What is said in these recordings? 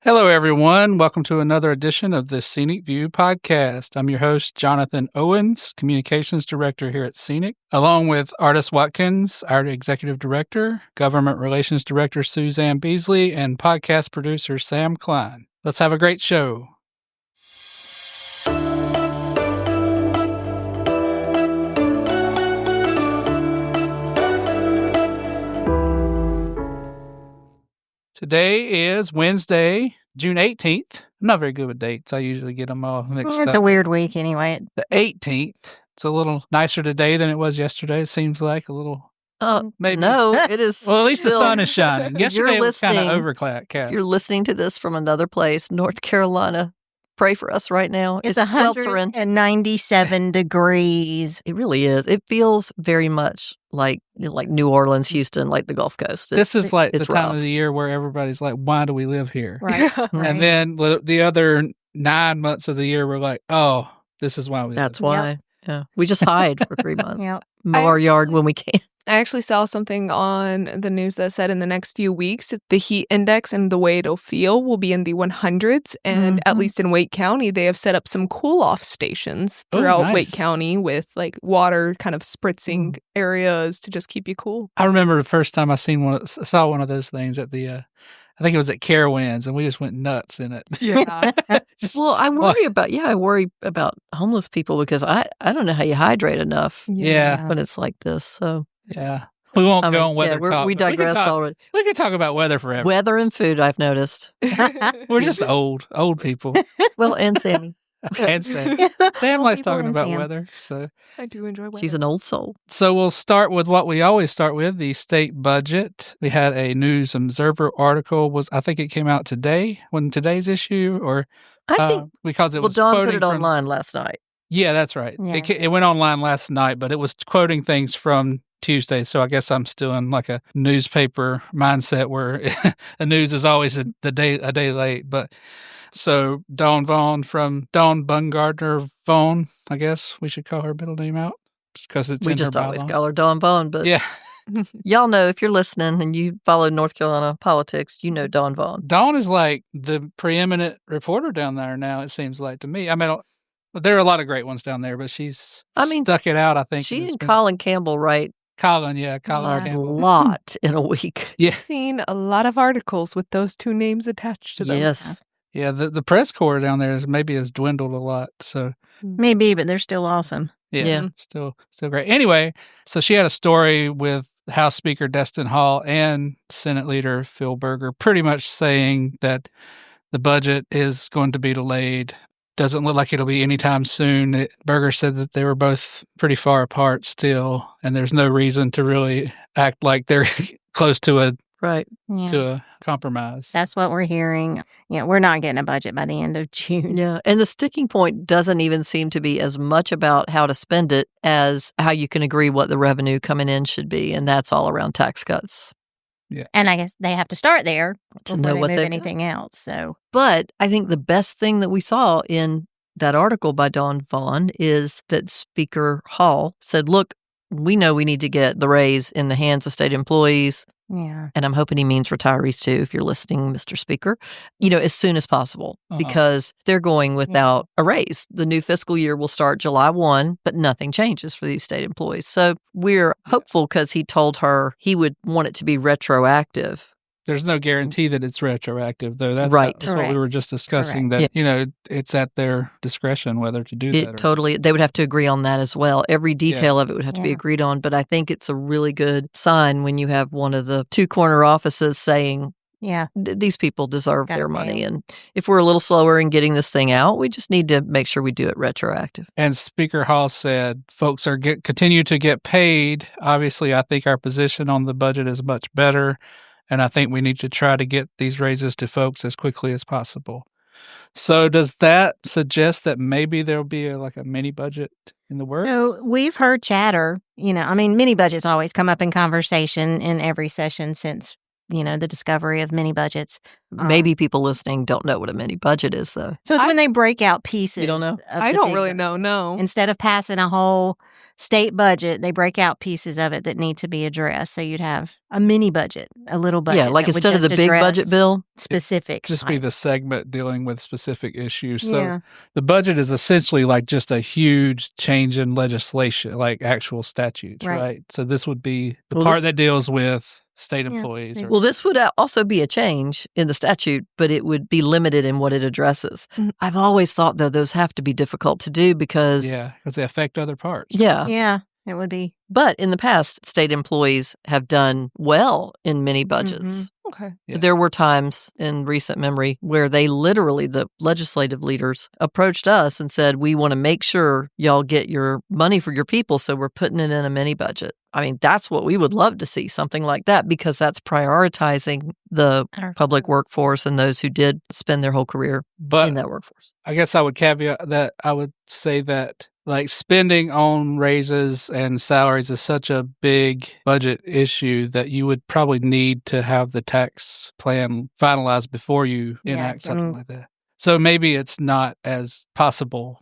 Hello, everyone. Welcome to another edition of the SEANC View podcast. I'm your host, Jonathan Owens, Communications Director here at SEANC, along with Artis Watkins, our Executive Director, Government Relations Director Suzanne Beasley, and podcast producer Sam Klein. Let's have a great show. Today is Wednesday, June 18th. I'm not very good with dates. I usually get them all mixed up. It's a weird week anyway. The 18th. It's a little nicer today than it was yesterday. It seems like a little. Maybe. No, it is. Well, at least the sun is shining. Yesterday it was kind of overcast. If you're listening to this from another place, North Carolina, pray for us right now. It's 197 degrees. It really is. It feels very much like New Orleans, Houston, like the Gulf Coast. This is like the rough. time of the year where everybody's like, why do we live here? Right. And then the other 9 months of the year, we're like, oh, this is why we live That's here. why. Yep. Yeah. We just hide for 3 months. Yep. Mow our yard when we can. I actually saw something on the news that said in the next few weeks, the heat index and the way it'll feel will be in the 100s. And at least in Wake County, they have set up some cool-off stations throughout Wake County with like water kind of spritzing areas to just keep you cool. I remember the first time I saw one of those things at the, I think it was at Carowinds, and we just went nuts in it. Yeah. Well, I worry about homeless people because I don't know how you hydrate enough Yeah. when it's like this. So Yeah. We won't go on weather talk. We digress already. We can talk about weather forever. Weather and food, I've noticed. We're just old people. Well, and Sammy. And Sam. Sam likes talking about weather. So I do enjoy weather. She's an old soul. So we'll start with what we always start with, the state budget. We had a News Observer article. I think it came out today, when today's issue, or I think because it was Dawn quoting put it online last night. Yeah, that's right. Yeah. It went online last night, but it was quoting things from Tuesday. So I guess I'm still in like a newspaper mindset where the news is always a day late. But so Dawn Bungardner Vaughn, I guess we should call her middle name out because it's We in just her always bylaw. call her Dawn Vaughn, but Yeah. y'all know if you're listening and you follow North Carolina politics, you know Dawn Vaughn. Dawn is like the preeminent reporter down there now, it seems like to me. I mean, there are a lot of great ones down there, but she's stuck it out, I think. She and Colin Campbell write Colin a Campbell. lot in a week. Yeah. Seen a lot of articles with those two names attached to them. Yes. Yeah, the press corps down there has dwindled a lot. So Maybe, but they're still awesome. yeah. Still great. Anyway, so she had a story with House Speaker Destin Hall and Senate Leader Phil Berger pretty much saying that the budget is going to be delayed. Doesn't look like it'll be anytime soon. Berger said that they were both pretty far apart still, and there's no reason to really act like they're close to a compromise. That's what we're hearing. We're not getting a budget by the end of June. Yeah. And the sticking point doesn't even seem to be as much about how to spend it as how you can agree what the revenue coming in should be. And that's all around tax cuts. Yeah. And I guess they have to start there To before know they what move they- anything else. So But I think the best thing that we saw in that article by Dawn Vaughn is that Speaker Hall said, look, we know we need to get the raise in the hands of state employees. yeah. And I'm hoping he means retirees too, if you're listening, Mr. Speaker, as soon as possible, because they're going without a raise. The new fiscal year will start July 1, but nothing changes for these state employees. So we're hopeful because he told her he would want it to be retroactive. There's no guarantee that it's retroactive, though. That's Right. That's what we were just discussing, Correct. that, it's at their discretion whether to do that. Totally. They would have to agree on that as well. Every detail of it would have to be Yeah. agreed on. But I think it's a really good sign when you have one of the two corner offices saying, Yeah. these people deserve Gotta their pay money. 'em. And if we're a little slower in getting this thing out, we just need to make sure we do it retroactive. And Speaker Hall said folks continue to get paid. Obviously, I think our position on the budget is much better. And I think we need to try to get these raises to folks as quickly as possible. So does that suggest that maybe there'll be a mini budget in the works? So we've heard chatter, mini budgets always come up in conversation in every session since the discovery of mini budgets. Maybe people listening don't know what a mini budget is, though. So it's when they break out pieces. You don't know? I don't really know, no. Instead of passing a whole state budget, they break out pieces of it that need to be addressed. So you'd have a mini budget, a little budget. Yeah, like that would instead of the just big address budget bill, specific. Just be the segment dealing with specific issues. So Yeah. the budget is essentially like just a huge change in legislation, like actual statutes, Right. right? So this would be the Well, part this- that deals with state Yeah, employees. maybe. Or, well, this would also be a change in the statute, but it would be limited in what it addresses. Mhm. I've always thought, though, those have to be difficult to do because, yeah, because they affect other parts. Yeah, it would be. But in the past, state employees have done well in mini budgets. Mhm. Okay. Yeah. There were times in recent memory where they literally, the legislative leaders, approached us and said, we want to make sure y'all get your money for your people, so we're putting it in a mini budget. I mean, that's what we would love to see, something like that, because that's prioritizing the public workforce and those who did spend their whole career But in that workforce. I guess I would caveat that I would say that like spending on raises and salaries is such a big budget issue that you would probably need to have the tax plan finalized before you Yeah, enact I something mean- like that. So maybe it's not as possible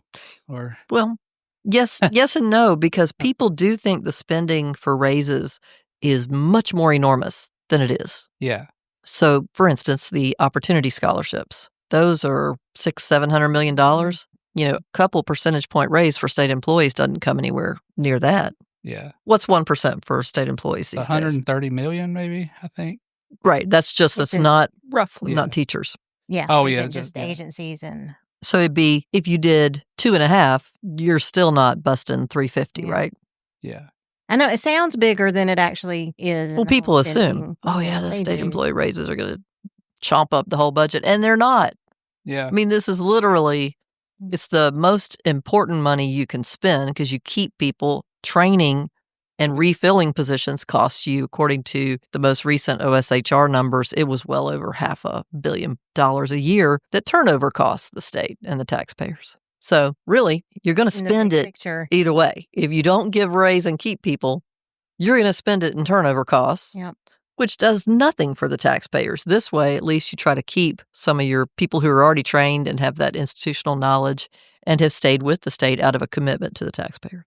or Well, yes and no, because people do think the spending for raises is much more enormous than it is. yeah. So, for instance, the opportunity scholarships, those are $600-700 million. A couple percentage point raise for state employees doesn't come anywhere near that. Yeah. What's 1% for state employees these days? 130 million maybe, I think. Right. That's just, It's it's not Roughly. not teachers. Yeah. Oh, they've yeah, been just- just agencies and So it'd be, if you did 2.5, you're still not busting 350, Yeah. right? Yeah. I know it sounds bigger than it actually is. in Well, the people whole assume, spending. oh yeah, the they state do. employee raises are going to chomp up the whole budget, and they're not. Yeah. I mean, this is literally, it's the most important money you can spend because you keep people. Training and refilling positions costs you, according to the most recent OSHR numbers, it was well over $500 million a year that turnover costs the state and the taxpayers. So really, you're going to In the spend big it picture. either way. If you don't give raise and keep people, you're going to spend it in turnover costs, Yep. which does nothing for the taxpayers. This way, at least you try to keep some of your people who are already trained and have that institutional knowledge and have stayed with the state out of a commitment to the taxpayer.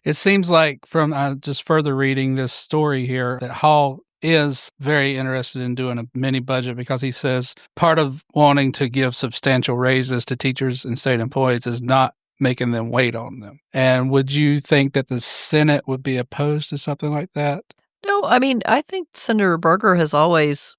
It seems like from just further reading this story here that Hall is very interested in doing a mini budget because he says part of wanting to give substantial raises to teachers and state employees is not making them wait on them. And would you think that the Senate would be opposed to something like that? No, I mean, I think Senator Berger has always,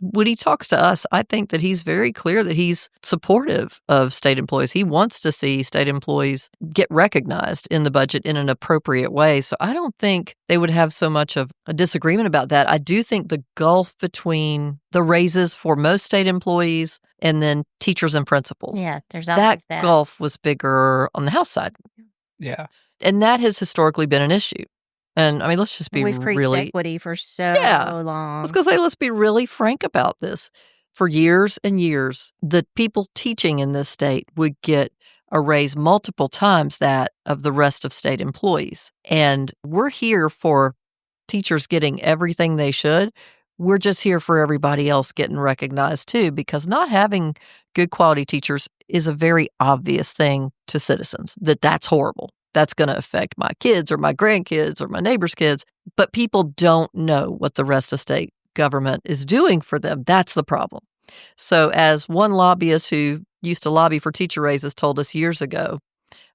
when he talks to us, I think that he's very clear that he's supportive of state employees. He wants to see state employees get recognized in the budget in an appropriate way. So I don't think they would have so much of a disagreement about that. I do think the gulf between the raises for most state employees and then teachers and principals, Yeah, there's that always that. gulf was bigger on the House side. Yeah. And that has historically been an issue. And I mean, let's just be We've preached really equity for so Yeah. I long. was going to say, let's be really frank about this. For years and years, the people teaching in this state would get a raise multiple times that of the rest of state employees. And we're here for teachers getting everything they should. We're just here for everybody else getting recognized too, because not having good quality teachers is a very obvious thing to citizens, that's horrible. That's going to affect my kids or my grandkids or my neighbor's kids. But people don't know what the rest of state government is doing for them. That's the problem. So as one lobbyist who used to lobby for teacher raises told us years ago,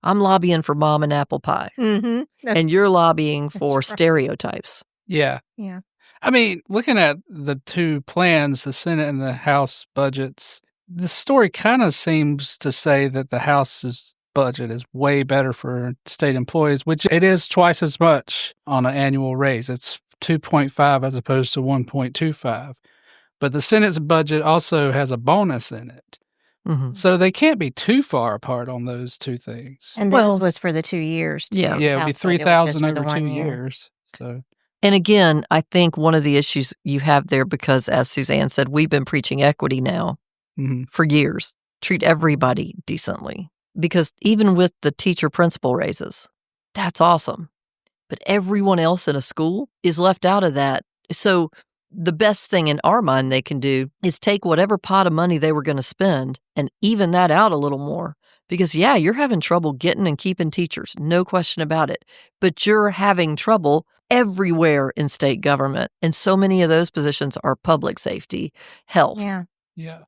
I'm lobbying for mom and apple pie. Mm-hmm. And you're lobbying for right. stereotypes. Yeah. Yeah. I mean, looking at the two plans, the Senate and the House budgets, the story kind of seems to say that the House's budget is way better for state employees, which it is twice as much on an annual raise. It's 2.5 as opposed to 1.25. But the Senate's budget also has a bonus in it. Mm-hmm. So they can't be too far apart on those two things. And Well, theirs was for the 2 years. yeah. too. Yeah, it would be House budget was just 3,000 for the over 1 2 year. years. So And again, I think one of the issues you have there, because as Suzanne said, we've been preaching equity now mhm. for years. Treat everybody decently. Because even with the teacher principal raises, that's awesome. But everyone else in a school is left out of that. So the best thing in our mind they can do is take whatever pot of money they were going to spend and even that out a little more. Because, yeah, you're having trouble getting and keeping teachers, no question about it. But you're having trouble everywhere in state government. And so many of those positions are public safety, health. Yeah. Yeah.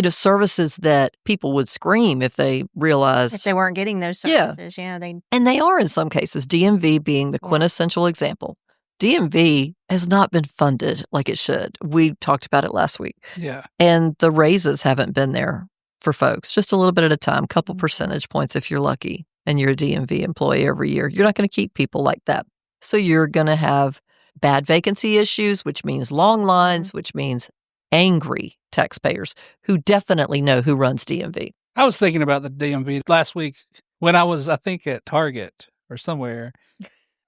Services that people would scream if they realized. If they weren't getting those services, they. And they are in some cases, DMV being the quintessential example. DMV has not been funded like it should. We talked about it last week. Yeah. And the raises haven't been there for folks, just a little bit at a time, couple percentage points if you're lucky, and you're a DMV employee every year. You're not going to keep people like that. So you're going to have bad vacancy issues, which means long lines, which means angry taxpayers who definitely know who runs DMV. I was thinking about the DMV last week when I was, I think, at Target or somewhere.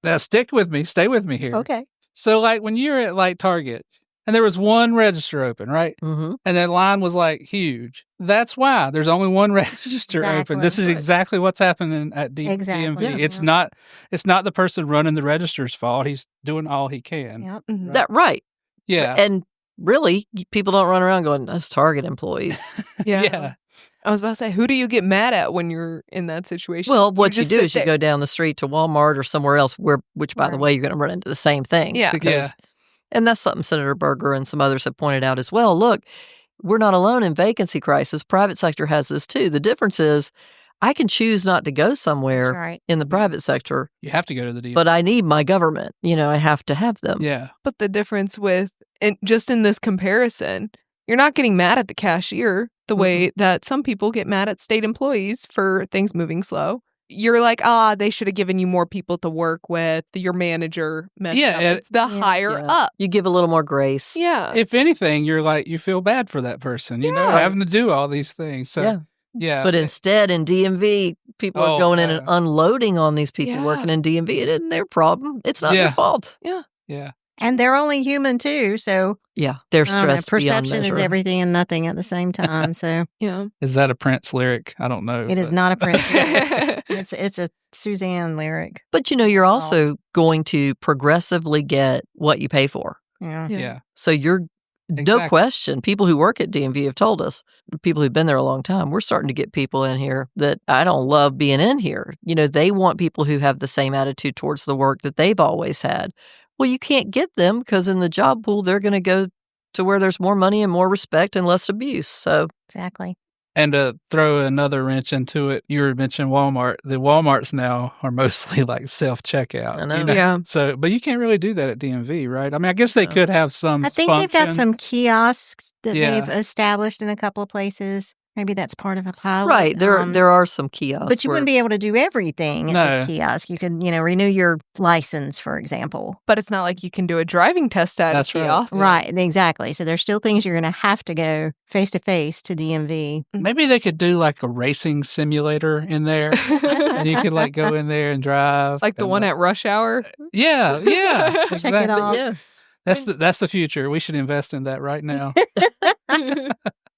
Now, stay with me here. Okay. So, like, when you're at, like, Target, and there was one register open, right? Mm-hmm. And that line was, like, huge. That's why there's only one register open. This is exactly what's happening at DMV. Yeah. It's not the person running the register's fault. He's doing all he can. Yep. Right? Right. Yeah. And really, people don't run around going, that's Target employees. Yeah. I was about to say, who do you get mad at when you're in that situation? Well, what you just do sit is you there. go down the street to Walmart or somewhere else, which, by the way, you're going to run into the same thing. Yeah. And that's something Senator Berger and some others have pointed out as well. Look, we're not alone in vacancy crisis. Private sector has this too. The difference is I can choose not to go somewhere in the private sector. You have to go to the DMV. But I need my government. I have to have them. Yeah. But the difference just in this comparison, you're not getting mad at the cashier the way that some people get mad at state employees for things moving slow. You're like, they should have given you more people to work with. Your manager messed up. It's the higher up. You give a little more grace. Yeah. If anything, you're like, you feel bad for that person, having to do all these things. So, yeah. But instead, in DMV, people are going in and unloading on these people working in DMV. It isn't their problem. It's not their fault. Yeah. Yeah. And they're only human too, so they're stressed beyond perception measure. is everything and nothing at the same time. So Is that a Prince lyric? I don't know. It is not a Prince lyric. It's a Suzanne lyric. But you're also going to progressively get what you pay for. Yeah. So you're no question. People who work at DMV have told us, people who've been there a long time, we're starting to get people in here that I don't love being in here. They want people who have the same attitude towards the work that they've always had. Well, you can't get them because in the job pool, they're going to go to where there's more money and more respect and less abuse. So exactly. And to throw another wrench into it, you were mentioning Walmart. The Walmarts now are mostly like self-checkout. I know. Yeah. So, but you can't really do that at DMV, right? I mean, I guess they could have some I think they've got some kiosks that Yeah. they've established in a couple of places. Maybe that's part of a pilot. right, there are some kiosks. But you where- wouldn't be able to do everything at this No. kiosk. You could, renew your license, for example. But it's not like you can do a driving test at That's a right. kiosk. Yeah. Right, exactly. So there's still things you're going to have to go face-to-face to DMV. Maybe they could do like a racing simulator in there. And you could like go in there and drive. Like the and, one at rush hour. Yeah. Check Exactly. it off. Yeah. That's the future. We should invest in that right now.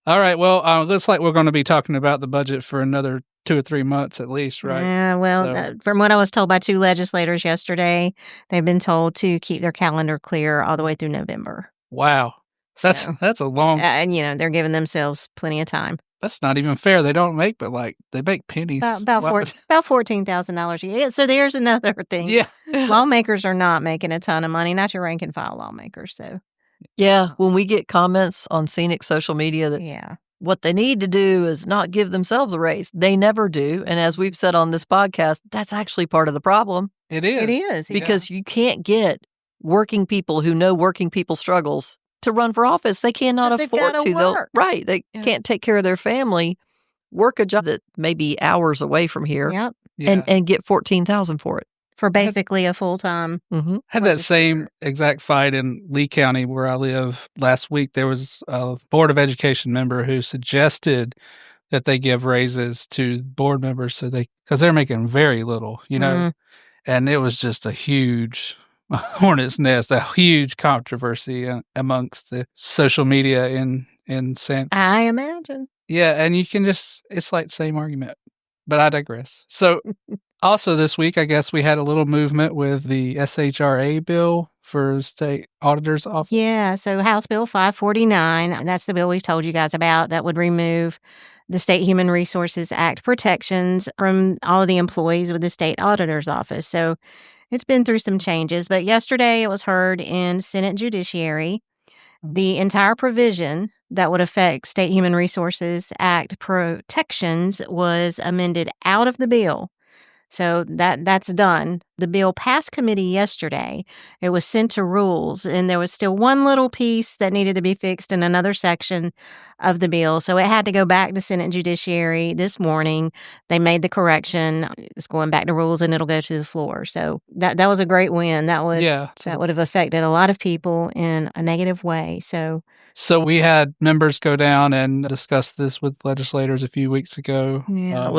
All right. Well, looks like we're going to be talking about the budget for another 2 or 3 months at least, right? Yeah, well, So- from what I was told by 2 legislators yesterday, they've been told to keep their calendar clear all the way through November. Wow. That's So, a long. and, they're giving themselves plenty of time. That's not even fair. They don't make, but like they make pennies. About Wow. $14,000 a year. So there's another thing. Yeah. Lawmakers are not making a ton of money, not your rank and file lawmakers. So, Yeah, when we get comments on scenic social media that yeah. what they need to do is not give themselves a raise, they never do. And as we've said on this podcast, that's actually part of the problem It is. It is. because you can't get working people who know working people struggles to run for office. They cannot 'Cause they've afford gotta to. work. Right. They can't take care of their family, work a job that may be hours away from here Yep. Yeah. and get $14,000 for it. For basically a full-time. Mm-hmm. Had that same exact fight in Lee County where I live last week. There was a Board of Education member who suggested that they give raises to board members because they're making very little, and it was just a huge hornet's nest, a huge controversy amongst the social media in San. I imagine. Yeah, and you can it's like the same argument, but I digress. So Also this week, I guess we had a little movement with the SHRA bill for state auditor's office. Yeah, so House Bill 549, that's the bill we've told you guys about that would remove the State Human Resources Act protections from all of the employees with the state auditor's office. So it's been through some changes, but yesterday it was heard in Senate Judiciary. The entire provision that would affect State Human Resources Act protections was amended out of the bill. So that's done. The bill passed committee yesterday. It was sent to rules, and there was still one little piece that needed to be fixed in another section of the bill. So it had to go back to Senate Judiciary this morning. They made the correction. It's going back to rules, and it'll go to the floor. So that was a great win. That would have affected a lot of people in a negative way. So we had members go down and discuss this with legislators a few weeks ago. Yeah.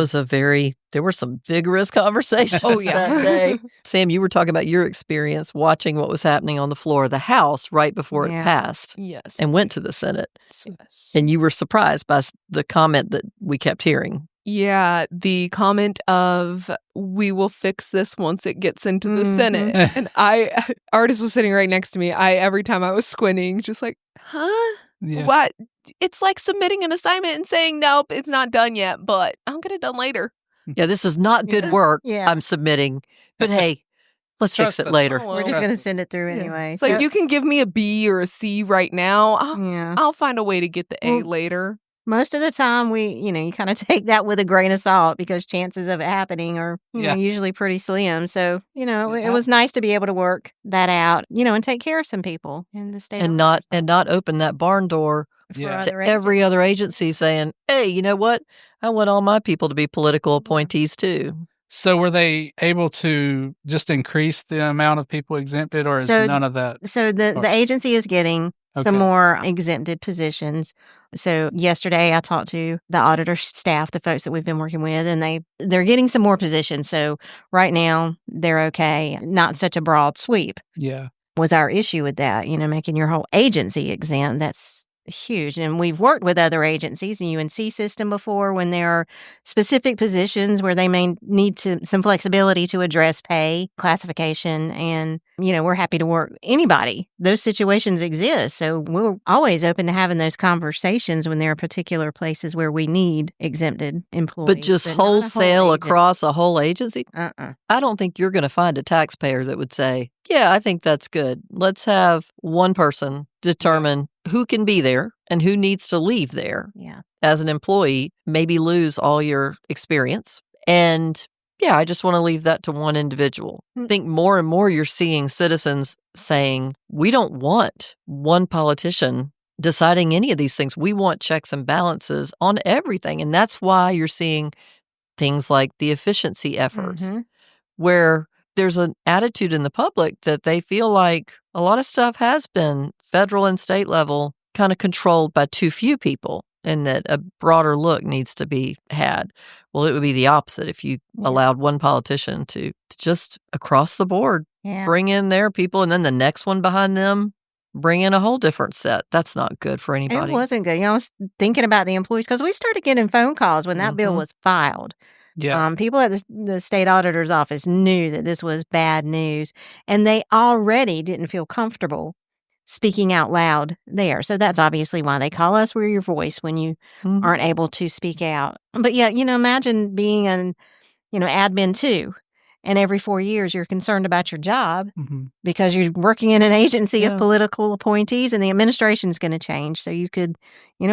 There were some vigorous conversations that day. Sam, you were talking about your experience watching what was happening on the floor of the House right before it passed. Yes. And went to the Senate. Yes. And you were surprised by the comment that we kept hearing. Yeah, the comment of, we will fix this once it gets into the Senate. And Artis was sitting right next to me. Every time I was squinting, just like, huh? Yeah. What? It's like submitting an assignment and saying, nope, it's not done yet, but I'll get it done later. Yeah, this is not good work I'm submitting. But hey, let's fix it later. Oh, well. We're just going to send it through anyway. It's like, you can give me a B or a C right now. I'll find a way to get the A later. Most of the time, you kind of take that with a grain of salt because chances of it happening are, usually pretty slim. So, it was nice to be able to work that out, and take care of some people in the state. And not open that barn door to every other agency saying, hey, you know what? I want all my people to be political appointees too. So were they able to just increase the amount of people exempted, or is none of that? So the agency is getting some more exempted positions. So yesterday I talked to the auditor staff, the folks that we've been working with, and they're getting some more positions. So right now they're okay. Not such a broad sweep. Yeah. Was our issue with that, making your whole agency exempt. That's huge. And we've worked with other agencies in UNC system before when there are specific positions where they may need some flexibility to address pay, classification, and, we're happy to work anybody. Those situations exist. So we're always open to having those conversations when there are particular places where we need exempted employees. But just wholesale across a whole agency? I don't think you're going to find a taxpayer that would say, yeah, I think that's good. Let's have one person determine who can be there and who needs to leave there. Yeah. As an employee, maybe lose all your experience. And yeah, I just want to leave that to one individual. I think more and more you're seeing citizens saying, we don't want one politician deciding any of these things. We want checks and balances on everything. And that's why you're seeing things like the efficiency efforts, where there's an attitude in the public that they feel like a lot of stuff has been federal and state level kind of controlled by too few people, and that a broader look needs to be had. Well, it would be the opposite if you allowed one politician to just across the board bring in their people, and then the next one behind them bring in a whole different set. That's not good for anybody. It wasn't good. I was thinking about the employees because we started getting phone calls when that bill was filed. Yeah. People at the state auditor's office knew that this was bad news, and they already didn't feel comfortable speaking out loud there. So that's obviously why they call us. We're your voice when you aren't able to speak out. But yeah, imagine being an, admin too. And every 4 years, you're concerned about your job because you're working in an agency of political appointees, and the administration is going to change. So you could,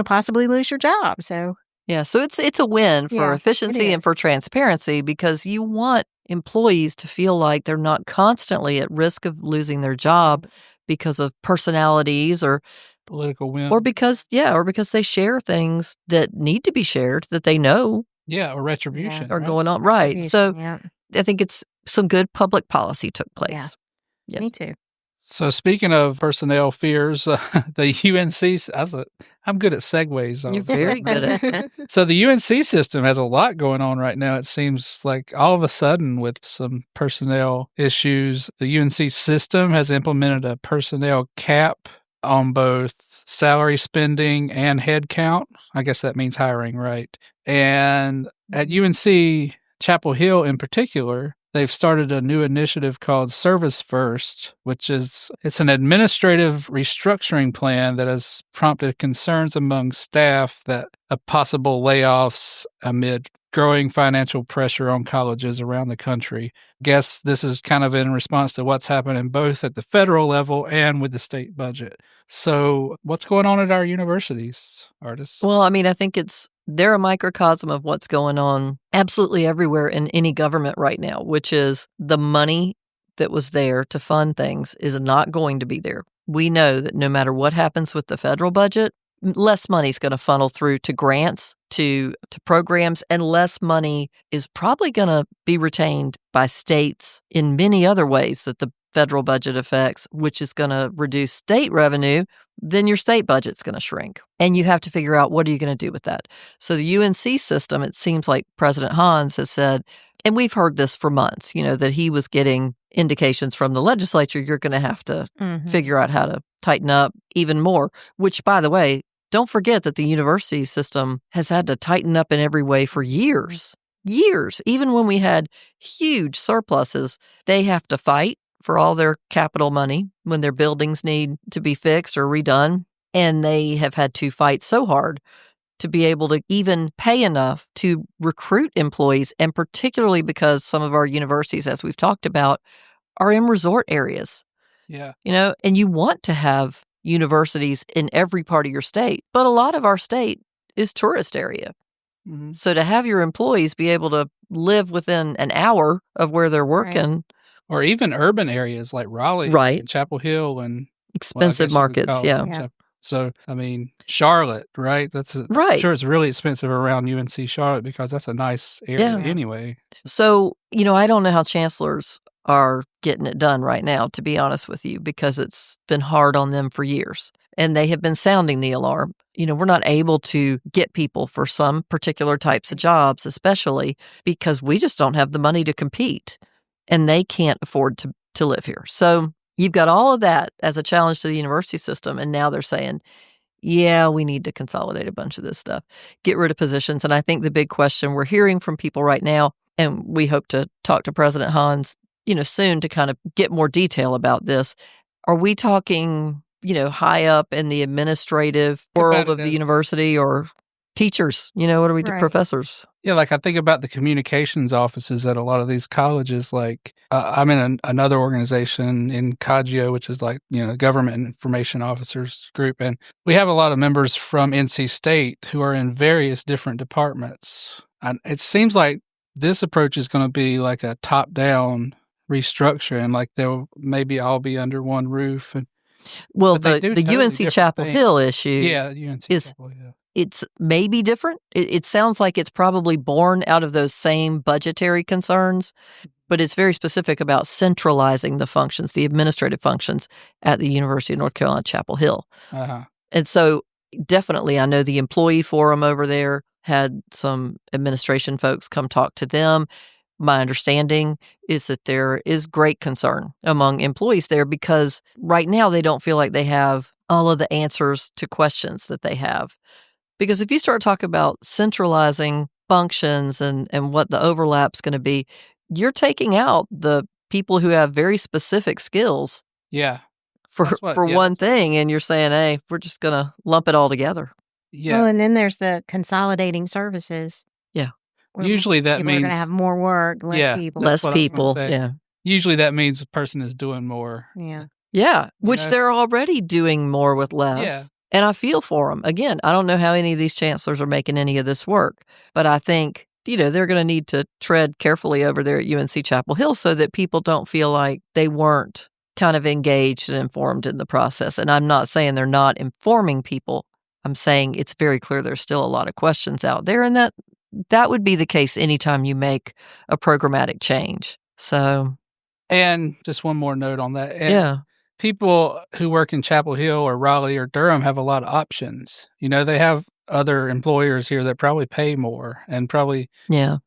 possibly lose your job. So yeah, so it's a win for efficiency and for transparency, because you want employees to feel like they're not constantly at risk of losing their job because of personalities or political win, or because they share things that need to be shared that they know. Yeah, or retribution are going on. Right. So I think it's some good public policy took place. Yeah. Yes. Me too. So speaking of personnel fears, the UNC, I'm good at segues. You're very good at it. So the UNC system has a lot going on right now. It seems like all of a sudden with some personnel issues, the UNC system has implemented a personnel cap on both salary spending and head count. I guess that means hiring, right? And at UNC, Chapel Hill in particular, they've started a new initiative called Service First, it's an administrative restructuring plan that has prompted concerns among staff that of possible layoffs amid growing financial pressure on colleges around the country. Guess this is kind of in response to what's happening both at the federal level and with the state budget. So what's going on at our universities, Artis? Well, I mean, I think they're a microcosm of what's going on absolutely everywhere in any government right now, which is the money that was there to fund things is not going to be there. We know that no matter what happens with the federal budget, less money is going to funnel through to grants, to programs, and less money is probably going to be retained by states in many other ways that the federal budget affects, which is going to reduce state revenue. Then your state budget's going to shrink. And you have to figure out, what are you going to do with that? So the UNC system, it seems like President Hans has said, and we've heard this for months, that he was getting indications from the legislature, you're going to have to figure out how to tighten up even more, which, by the way, don't forget that the university system has had to tighten up in every way for years. Years. Even when we had huge surpluses, they have to fight for all their capital money when their buildings need to be fixed or redone. And they have had to fight so hard to be able to even pay enough to recruit employees, and particularly because some of our universities, as we've talked about, are in resort areas. Yeah. And you want to have universities in every part of your state, but a lot of our state is tourist area. Mm-hmm. So to have your employees be able to live within an hour of where they're working. Right. Or even urban areas like Raleigh Right. and Chapel Hill and Expensive markets, yeah. So, I mean, Charlotte, right? Right. I'm sure it's really expensive around UNC Charlotte because that's a nice area anyway. So, I don't know how chancellors are getting it done right now, to be honest with you, because it's been hard on them for years. And they have been sounding the alarm. We're not able to get people for some particular types of jobs, especially because we just don't have the money to compete. And they can't afford to live here. So you've got all of that as a challenge to the university system. And now they're saying, yeah, we need to consolidate a bunch of this stuff, get rid of positions. And I think the big question we're hearing from people right now, and we hope to talk to President Hans, soon to kind of get more detail about this. Are we talking, high up in the administrative world of the university, or teachers? What are we Right. professors? Yeah, like I think about the communications offices at a lot of these colleges. Like I'm in another organization in CAGIO, which is like, Government Information Officers Group. And we have a lot of members from NC State who are in various different departments. And it seems like this approach is going to be like a top-down restructure, and like they'll maybe all be under one roof. Well, but the UNC-Chapel Hill issue UNC-Chapel Hill. It's maybe different. It sounds like it's probably born out of those same budgetary concerns, but it's very specific about centralizing the functions, the administrative functions at the University of North Carolina, Chapel Hill. Uh-huh. And so definitely, I know the employee forum over there had some administration folks come talk to them. My understanding is that there is great concern among employees there because right now they don't feel like they have all of the answers to questions that they have. Because if you start talking about centralizing functions and what the overlap's going to be, you're taking out the people who have very specific skills. Yeah. For one thing, and you're saying, hey, we're just going to lump it all together. Yeah. Well, and then there's the consolidating services. Yeah. Usually that people means are going to have more work, less people. Less what I was gonna people. say. Yeah. Usually that means the person is doing more. Yeah. Yeah. Which they're already doing more with less. Yeah. And I feel for them. Again, I don't know how any of these chancellors are making any of this work, but I think, they're going to need to tread carefully over there at UNC-Chapel Hill so that people don't feel like they weren't kind of engaged and informed in the process. And I'm not saying they're not informing people. I'm saying it's very clear there's still a lot of questions out there, and that would be the case anytime you make a programmatic change. So, and just one more note on that. And people who work in Chapel Hill or Raleigh or Durham have a lot of options. They have other employers here that probably pay more and probably, so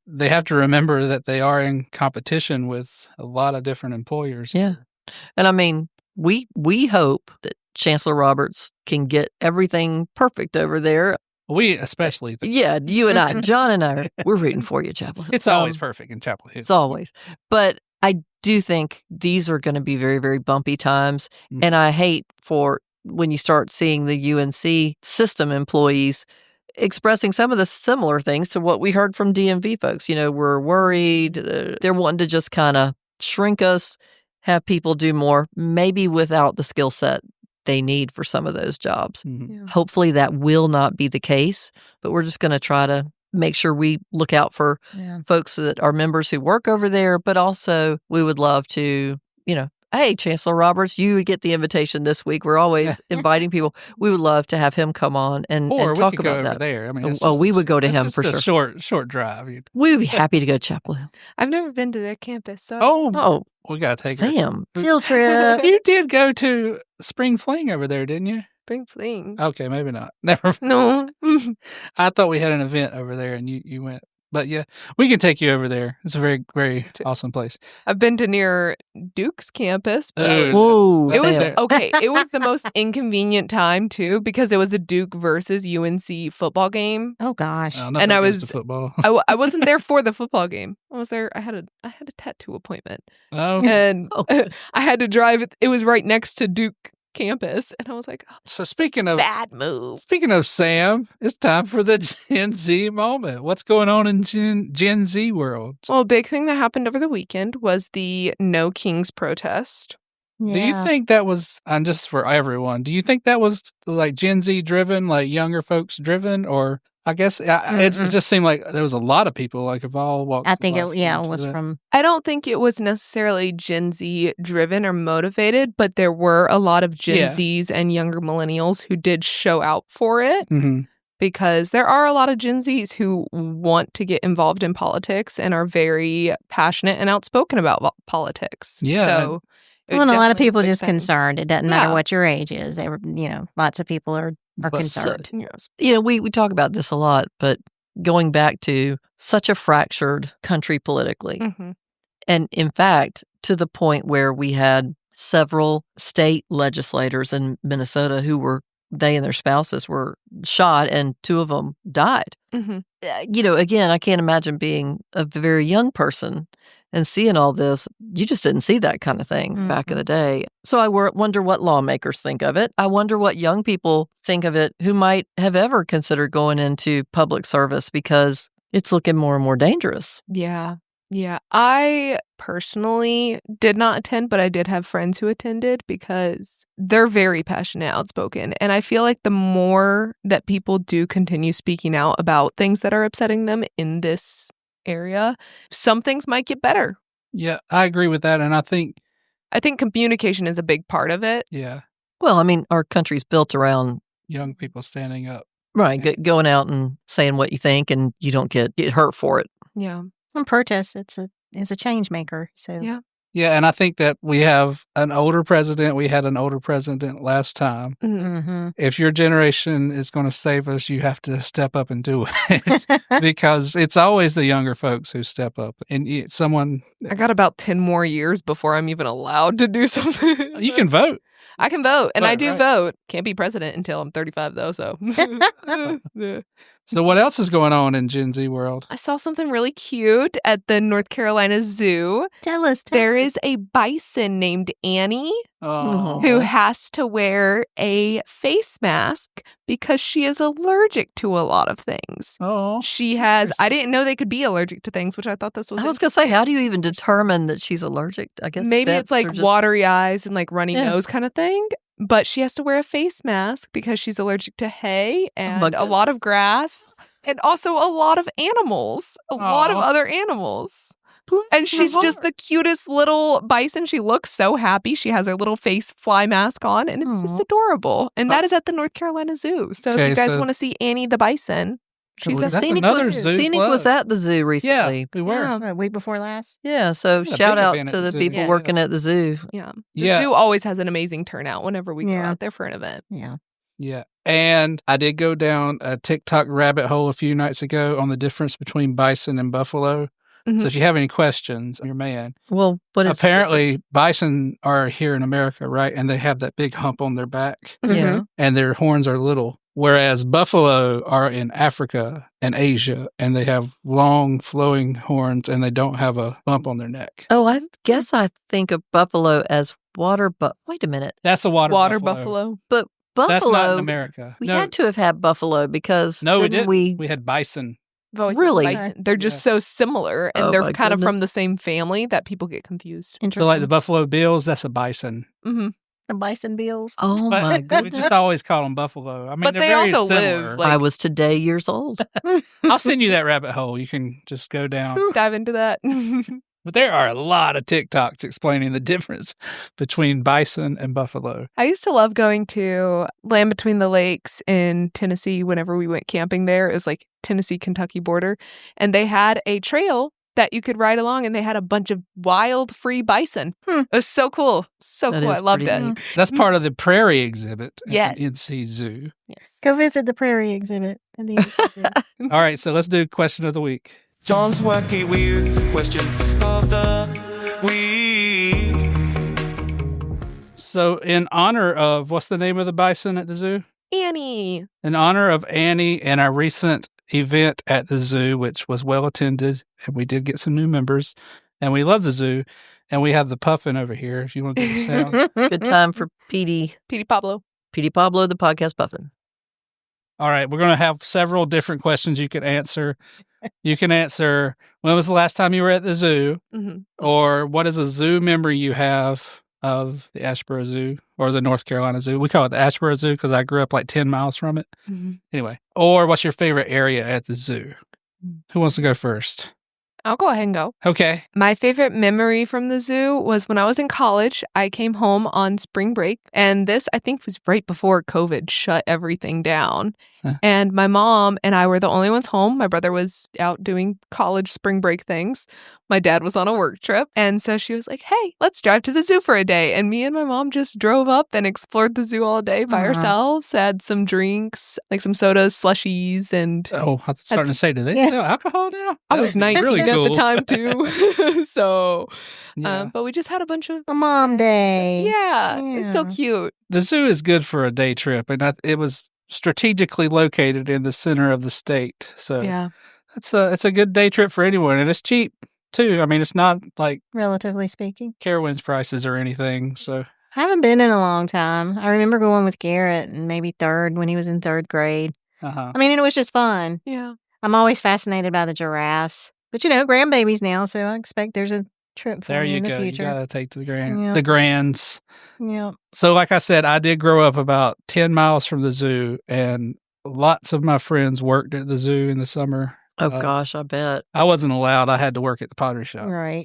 they have to remember that they are in competition with a lot of different employers. Yeah. And I mean, we hope that Chancellor Roberts can get everything perfect over there. We especially think Yeah, you and I, John and I, we're rooting for you, Chapel Hill. it's always perfect in Chapel Hill. It's always. But I do think these are going to be very, very bumpy times. Mm. And I hate for when you start seeing the UNC system employees expressing some of the similar things to what we heard from DMV folks. We're worried. They're wanting to just kind of shrink us, have people do more, maybe without the skill set they need for some of those jobs. Mhm. Yeah. Hopefully that will not be the case, but we're just going to try to make sure we look out for folks that are members who work over there, but also we would love to, hey, Chancellor Roberts, you get the invitation this week. We're always inviting people. We would love to have him come on and Or we talk could go about over that. there. I mean, it's We would go to it's him just for a sure. short drive. We would be happy to go to Chapel Hill. I've never been to their campus. So Oh, we got to take her. Sam. Field trip. You did go to Spring Fling over there, didn't you? Spring Fling. Okay, maybe not. Never. No. I thought we had an event over there and you went. But yeah, we can take you over there. It's a very, very awesome place. I've been to near Duke's campus. But Dude, Whoa. it was there. okay. It was the most inconvenient time too because it was a Duke versus UNC football game. Oh gosh. Nothing And I against was- the football. I wasn't there for the football game. I was there. I had a tattoo appointment, Oh, and Oh. I had to drive. It was right next to Duke campus, and I was like, oh, so speaking of bad move. Sam, it's time for the Gen Z moment. What's going on in Gen Z world? Well, a big thing that happened over the weekend was the No Kings protest. Do you think that was, and just for everyone, do you think that was like Gen Z driven, like younger folks driven, or I guess it just seemed like there was a lot of people, like of all walks. I of think life it came to was that. from I don't think it was necessarily Gen Z driven or motivated, but there were a lot of Gen Yeah. Zs and younger millennials who did show out for it Mhm. because there are a lot of Gen Zs who want to get involved in politics and are very passionate and outspoken about politics. Yeah, So, it well, and a lot of definitely people is a big just thing. concerned. It doesn't matter Yeah. what your age is. They were, lots of people are But concerned. Yes. We talk about this a lot, but going back to such a fractured country politically. Mhm. And in fact, to the point where we had several state legislators in Minnesota they and their spouses were shot and two of them died. Mhm. Again, I can't imagine being a very young person and seeing all this. You just didn't see that kind of thing back in the day. So I wonder what lawmakers think of it. I wonder what young people think of it who might have ever considered going into public service because it's looking more and more dangerous. Yeah. Yeah. I personally did not attend, but I did have friends who attended because they're very passionate, outspoken. And I feel like the more that people do continue speaking out about things that are upsetting them in this area, some things might get better. Yeah, I agree with that. And I think, communication is a big part of it. yeah, Well, I mean, our country's built around, young people standing up. right, going out and saying what you think and you don't get hurt for it. Yeah. From protests, it's a change maker. So Yeah. Yeah, and I think that we have an older president. We had an older president last time. Mhm. If your generation is going to save us, you have to step up and do it because it's always the younger folks who step up. And someone, I got about 10 more years before I'm even allowed to do something. you can vote. I can vote, and I Right, do right. vote. Can't be president until I'm 35, though, so. Yeah. So what else is going on in Gen Z world? I saw something really cute at the North Carolina Zoo. Tell us. There is a bison named Annie Oh, who has to wear a face mask because she is allergic to a lot of things. oh, She has, I didn't know they could be allergic to things, which I thought this was I was going to say, how do you even determine that she's allergic? I guess maybe vets it's like are just- watery eyes and like runny Yeah. nose kind of thing. But she has to wear a face mask because she's allergic to hay and my a lot of grass and also a lot of animals, a lot of Aw. other animals. And she's just the cutest little bison. She looks so happy. She has her little face fly mask on and it's just Aw. adorable. And that is at the North Carolina Zoo. So if Okay, you guys so- want to see Annie the bison, So she's that's a Scenic another was, zoo Scenic plug. was at the zoo recently. Yeah, we were. Yeah. A week before last. Yeah, so Yeah, shout big out event at to the the zoo. people Yeah. working at the zoo. Yeah. The Yeah. zoo always has an amazing turnout whenever we go Yeah. out there for an event. Yeah. Yeah. And I did go down a TikTok rabbit hole a few nights ago on the difference between bison and buffalo. Mhm. So if you have any questions, your man. Well, what is Apparently, bison are here in America, right? And they have that big hump on their back, Yeah. and their horns are little. whereas buffalo are in Africa and Asia, and they have long flowing horns, and they don't have a bump on their neck. Oh, I guess I think of buffalo as water, but wait a minute. That's a water buffalo. But buffalo, That's not in America. we had to have had buffalo because No, we didn't didn't. We had bison. I've always Really? said bison. They're just so similar, and Oh, they're my kind of from goodness. the same family that people get confused. Interesting. So like the Buffalo Bills, that's a bison. Mm-hmm. the bison bills. Oh But my we goodness. just always call them buffalo. I mean, But they're they very also similar. live, like- I was today years old. I'll send you that rabbit hole. You can just go down. Dive into that. But there are a lot of TikToks explaining the difference between bison and buffalo. I used to love going to Land Between the Lakes in Tennessee whenever we went camping there. It was like Tennessee-Kentucky border. And they had a trail that you could ride along, and they had a bunch of wild free bison. It was so cool. So That cool. is I loved pretty it. neat. That's part of the prairie exhibit Yeah. at the NC Zoo. Yes. Go visit the prairie exhibit at the NCZ. All right, so let's do question of the week. John's wacky weird question of the week. So in honor of, what's the name of the bison at the zoo? Annie. In honor of Annie and our recent event at the zoo, which was well attended, and we did get some new members, and we love the zoo, and we have the puffin over here, if you want to give it a sound. Good time for Petey Pablo. Pablo, the podcast puffin. All right, we're going to have several different questions you can answer. You can answer, when was the last time you were at the zoo? Mm-hmm. Or what is a zoo memory you have of the Asheboro Zoo or the North Carolina Zoo? We call it the Asheboro Zoo because I grew up like 10 miles from it. Mm-hmm. Anyway, or what's your favorite area at the zoo? Who wants to go first? I'll go ahead and go. Okay. My favorite memory from the zoo was when I was in college. I came home on spring break, and this, I think, was right before COVID shut everything down. Huh. And my mom and I were the only ones home. My brother was out doing college spring break things. My dad was on a work trip. And so she was like, hey, let's drive to the zoo for a day. And me and my mom just drove up and explored the zoo all day by Aw. ourselves, had some drinks, like some sodas, slushies, and Oh, I was starting to say, do they Yeah. sell alcohol now? I That was would be 19 really at the cool. time too. So, Yeah. but we just had a bunch of A mom day. yeah, it's so Yeah. cute. The zoo is good for a day trip, and it was strategically located in the center of the state. So Yeah. it's a good day trip for anyone, and it's cheap too. I mean, it's not like Relatively speaking. Carowinds prices or anything. So I haven't been in a long time. I remember going with Garrett and maybe when he was in third grade. uh-huh. I mean, it was just fun. Yeah. I'm always fascinated by the giraffes. But, grandbabies now, so I expect there's a trip for There me you in the go. future. You gotta take to the Yeah. the grands. Yeah. So, like I said, I did grow up about 10 miles from the zoo, and lots of my friends worked at the zoo in the summer. Oh, gosh, I bet. I wasn't allowed. I had to work at the pottery shop. Right.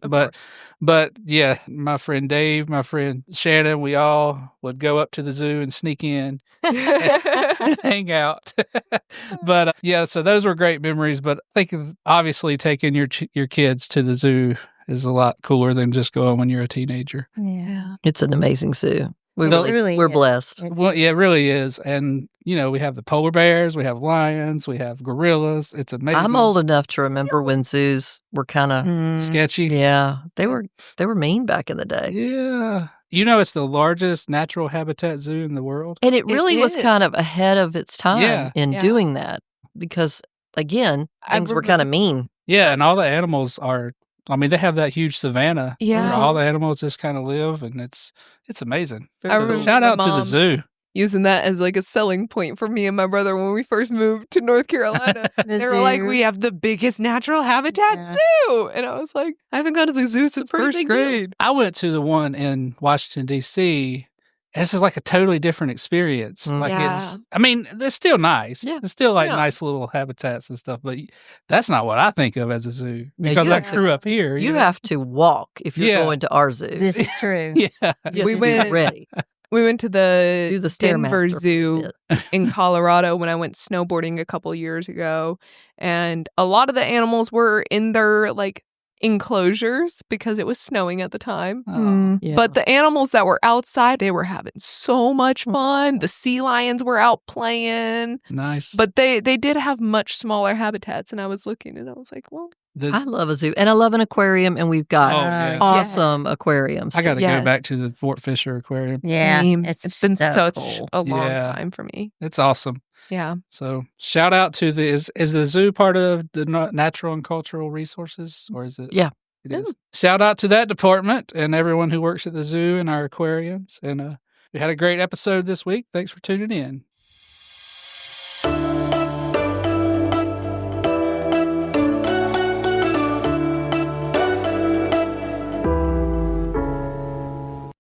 But yeah, my friend Dave, my friend Shannon, we all would go up to the zoo and sneak in and hang out. But yeah, so those were great memories. But I think obviously taking your kids to the zoo is a lot cooler than just going when you're a teenager. Yeah. It's an amazing zoo. It really We're is. blessed. Well, yeah, it really is. And, we have the polar bears, we have lions, we have gorillas. It's amazing. I'm old enough to remember when zoos were kind of, Mm. Sketchy. yeah, they were mean back in the day. Yeah. It's the largest natural habitat zoo in the world. And it really was is. kind of ahead of its time Yeah. in Yeah. doing that because, again, I things were kind of mean. Yeah, and all the animals are. I mean, they have that huge savanna. Yeah. where all the animals just kind of live, and it's amazing. I So remember shout my out to the mom zoo. using that as like a selling point for me and my brother when we first moved to North Carolina. The They were like, zoo. we have the biggest natural habitat Yeah. zoo. And I was like, I haven't gone to the zoo since pretty first big deal. grade. I went to the one in Washington D.C. and this is like a totally different experience. Mm. Like Yeah. it's still nice. Yeah. It's still like Yeah. nice little habitats and stuff, but that's not what I think of as a zoo Yeah, because you I have to- grew up here. You know? have to walk if you're Yeah. going to our zoo. This is true. yeah. You have We to be went- ready. We went to the, Do the Denver Stairmaster Zoo bit. in Colorado when I went snowboarding a couple years ago. And a lot of the animals were in their like enclosures because it was snowing at the time. Mm. Yeah. But the animals that were outside, they were having so much fun. The sea lions were out playing. Nice. But they did have much smaller habitats. And I was looking and I was like, well, I love a zoo, and I love an aquarium, and we've got yeah. awesome aquariums. I got to Yeah. go back to the Fort Fisher Aquarium. Yeah. It's been so such cool. a long Yeah. time for me. It's awesome. Yeah. So shout out to is the zoo part of the natural and cultural resources, or is it? Yeah. It is. Shout out to that department and everyone who works at the zoo and our aquariums. And we had a great episode this week. Thanks for tuning in.